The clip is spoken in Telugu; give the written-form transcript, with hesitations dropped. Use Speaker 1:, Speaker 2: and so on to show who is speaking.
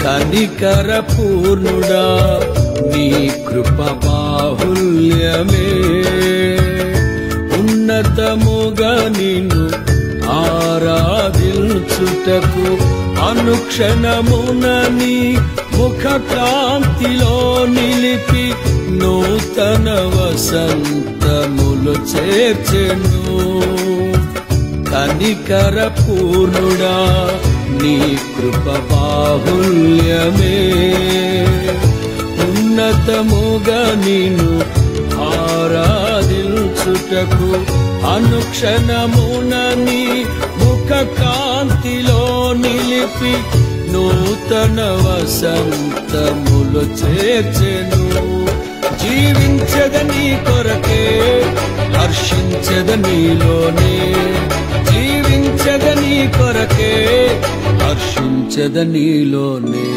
Speaker 1: కనికర పూర్ణుడా నీ కృప బాహుల్యమే ఉన్నతముగా నిన్ను ఆరాధించుటకు అనుక్షణమున నీ ముఖ కాంతిలో నిలిపి నూతన వసంతములు చేర్చెను కనికర పూర్ణుడా నీ కృప బాహుల్యమే ఉన్నతముగా నిన్ను ఆరాధించుటకు అనుక్షణమున నీ ముఖ కాంతిలో నిలిపి నూతన వసంతములు చేర్చెను జీవించద నీ కొరకే హర్షించద నీలోనే జీవించద నీ కొరకే హర్షించద నీలోనే